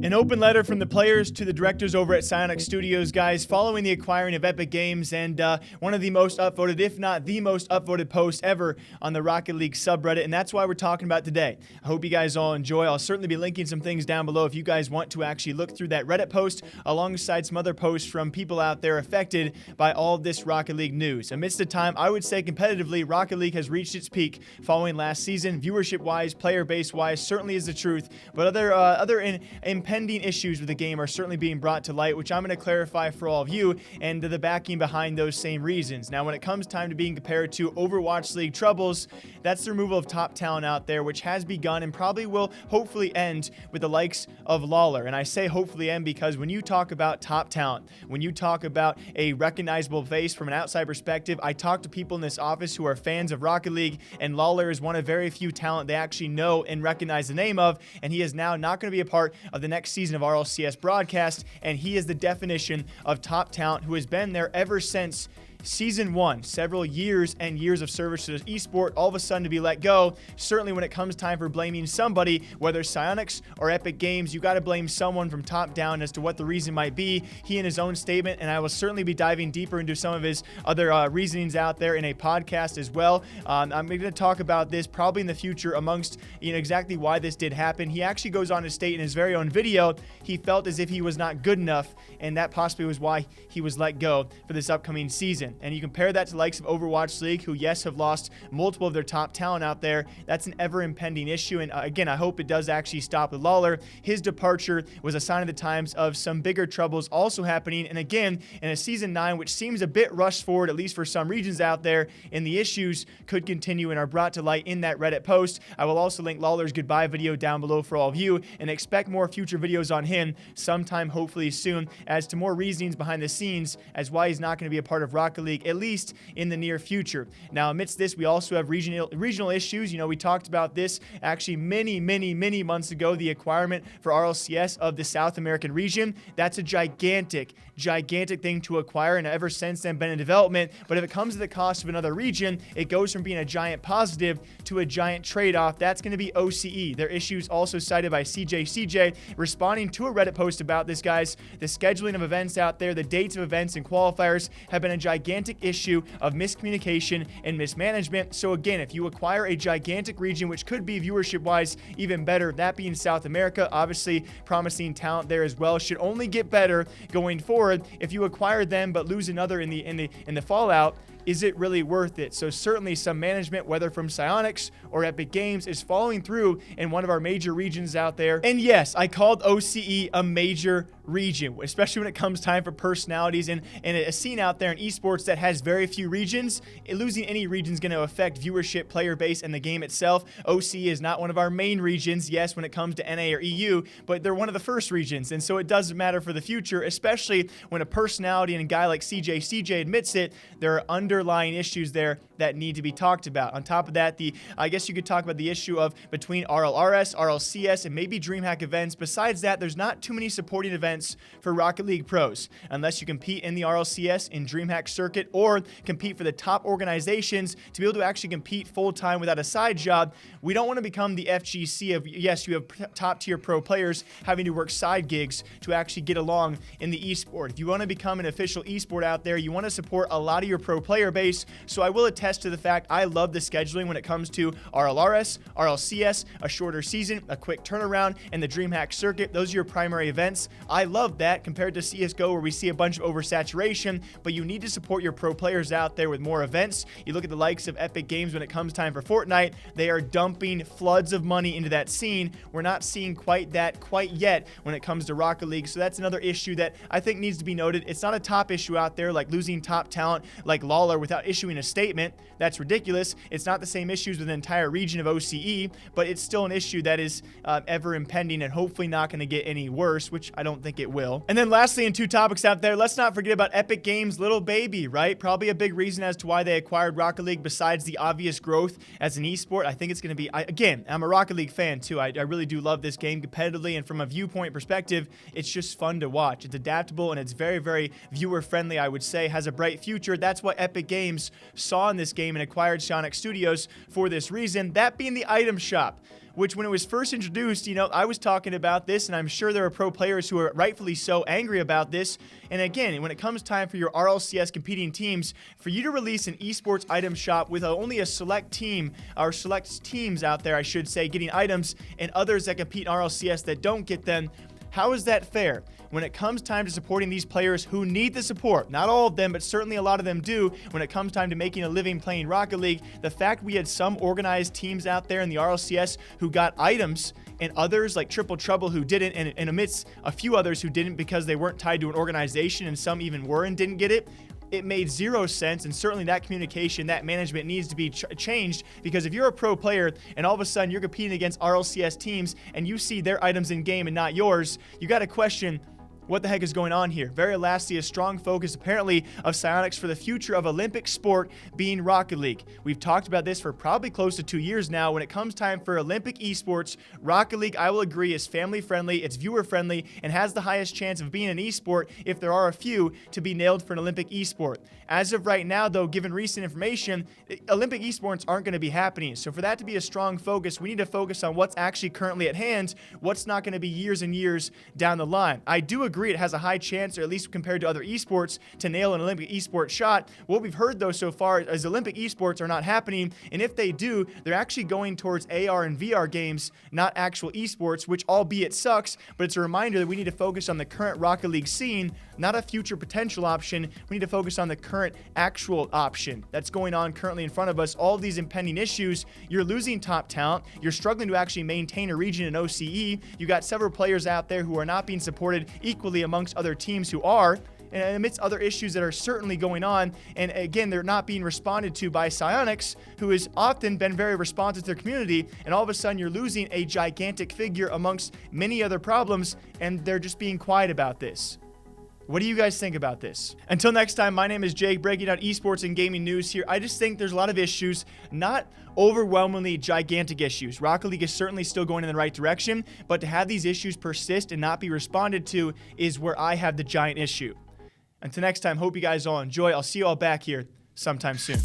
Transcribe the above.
An open letter from the players to the directors over at Psyonix Studios, guys, following the acquiring of Epic Games, and one of the most upvoted, if not the most upvoted post ever on the Rocket League subreddit, and that's why we're talking about today. I hope you guys all enjoy. I'll certainly be linking some things down below if you guys want to actually look through that Reddit post alongside some other posts from people out there affected by all of this Rocket League news. Amidst the time, I would say competitively, Rocket League has reached its peak following last season. Viewership-wise, player base-wise, certainly is the truth, but other impending issues with the game are certainly being brought to light, which I'm going to clarify for all of you and the backing behind those same reasons. Now, when it comes time to being compared to Overwatch League troubles, that's the removal of top talent out there, which has begun and probably will hopefully end with the likes of Lawler. And I say hopefully end because when you talk about top talent, when you talk about a recognizable face from an outside perspective, I talk to people in this office who are fans of Rocket League, and Lawler is one of very few talent they actually know and recognize the name of, and he is now not going to be a part of the next season of RLCS broadcast, and he is the definition of top talent who has been there ever since Season 1, several years and years of service to the esport, all of a sudden to be let go. Certainly when it comes time for blaming somebody, whether Psyonix or Epic Games, you got to blame someone from top down as to what the reason might be. He in his own statement, and I will certainly be diving deeper into some of his other reasonings out there in a podcast as well. I'm going to talk about this probably in the future amongst exactly why this did happen. He actually goes on to state in his very own video he felt as if he was not good enough, and that possibly was why he was let go for this upcoming season. And you compare that to the likes of Overwatch League, who, yes, have lost multiple of their top talent out there. That's an ever-impending issue. And again, I hope it does actually stop with Lawler. His departure was a sign of the times of some bigger troubles also happening. And again, in a Season 9, which seems a bit rushed forward, at least for some regions out there, and the issues could continue and are brought to light in that Reddit post. I will also link Lawler's goodbye video down below for all of you, and expect more future videos on him sometime, hopefully soon, as to more reasonings behind the scenes as why he's not going to be a part of Rocket League, at least in the near future. Now, amidst this, we also have regional issues. We talked about this actually many months ago, the acquirement for RLCS of the South American region. That's a gigantic thing to acquire, and ever since then been in development. But if it comes at the cost of another region, it goes from being a giant positive to a giant trade-off. That's going to be OCE. Their issues also cited by CJ responding to a Reddit post about this, guys. The scheduling of events out there, the dates of events and qualifiers have been a gigantic issue of miscommunication and mismanagement. So again, if you acquire a gigantic region, which could be viewership-wise even better, that being South America, obviously promising talent there as well, should only get better going forward. If you acquire them but lose another in the fallout, is it really worth it? So certainly some management, whether from Psyonix or Epic Games, is following through in one of our major regions out there. And yes, I called OCE a major region, especially when it comes time for personalities and a scene out there in esports that has very few regions. Losing any region is going to affect viewership, player base, and the game itself. OCE is not one of our main regions, yes, when it comes to NA or EU, but they're one of the first regions, and so it does matter for the future, especially when a personality and a guy like CJ admits it. There are underlying issues there that need to be talked about. On top of that, I guess you could talk about the issue of between RLRS, RLCS, and maybe DreamHack events. Besides that, there's not too many supporting events for Rocket League pros, unless you compete in the RLCS in DreamHack circuit or compete for the top organizations to be able to actually compete full-time without a side job. We don't want to become the FGC of, yes, you have top-tier pro players having to work side gigs to actually get along in the esport. If you want to become an official esport out there, you want to support a lot of your pro player base. So I will attest to the fact I love the scheduling when it comes to RLRS, RLCS, a shorter season, a quick turnaround, and the DreamHack circuit. Those are your primary events. I love that compared to CSGO, where we see a bunch of oversaturation, but you need to support your pro players out there with more events. You look at the likes of Epic Games when it comes time for Fortnite, they are dumping floods of money into that scene. We're not seeing quite that yet when it comes to Rocket League, so that's another issue that I think needs to be noted. It's not a top issue out there like losing top talent like Lawler without issuing a statement. That's ridiculous. It's not the same issues with an entire region of OCE, but it's still an issue that is ever impending and hopefully not going to get any worse, which I don't think it will. And then lastly, in two topics out there, let's not forget about Epic Games' little baby, right? Probably a big reason as to why they acquired Rocket League besides the obvious growth as an esport. I think it's going to be, again, I'm a Rocket League fan too. I really do love this game competitively, and from a viewpoint perspective, it's just fun to watch. It's adaptable and it's very viewer friendly, I would say, has a bright future. That's what Epic Games saw in this game and acquired Psyonix Studios for this reason, that being the item shop. which when it was first introduced, I was talking about this, and I'm sure there are pro players who are rightfully so angry about this. And again, when it comes time for your RLCS competing teams, for you to release an esports item shop with only a select team, or select teams out there, I should say, getting items, and others that compete in RLCS that don't get them, how is that fair? When it comes time to supporting these players who need the support, not all of them, but certainly a lot of them do, when it comes time to making a living playing Rocket League, the fact we had some organized teams out there in the RLCS who got items and others like Triple Trouble who didn't, and amidst a few others who didn't because they weren't tied to an organization, and some even were and didn't get it, it made zero sense. And certainly that communication, that management needs to be changed, because if you're a pro player and all of a sudden you're competing against RLCS teams and you see their items in game and not yours, you got to question what the heck is going on here. Very lastly, a strong focus apparently of Psyonix for the future of Olympic sport being Rocket League. We've talked about this for probably close to 2 years now. When it comes time for Olympic esports, Rocket League, I will agree, is family friendly, it's viewer friendly, and has the highest chance of being an esport, if there are a few, to be nailed for an Olympic esport. As of right now, though, given recent information, Olympic esports aren't going to be happening. So for that to be a strong focus, we need to focus on what's actually currently at hand, what's not going to be years and years down the line. I do agree it has a high chance, or at least compared to other esports, to nail an Olympic esports shot. What we've heard, though, so far is Olympic esports are not happening, and if they do, they're actually going towards AR and VR games, not actual esports, which albeit sucks, but it's a reminder that we need to focus on the current Rocket League scene, not a future potential option. We need to focus on the current actual option that's going on currently in front of us. All of these impending issues, you're losing top talent, you're struggling to actually maintain a region in OCE, you got several players out there who are not being supported equally amongst other teams who are, and amidst other issues that are certainly going on. And again, they're not being responded to by Psyonix, who has often been very responsive to their community, and all of a sudden you're losing a gigantic figure amongst many other problems, and they're just being quiet about this. What do you guys think about this? Until next time, my name is Jake, breaking down esports and gaming news here. I just think there's a lot of issues, not overwhelmingly gigantic issues. Rocket League is certainly still going in the right direction, but to have these issues persist and not be responded to is where I have the giant issue. Until next time, hope you guys all enjoy. I'll see you all back here sometime soon.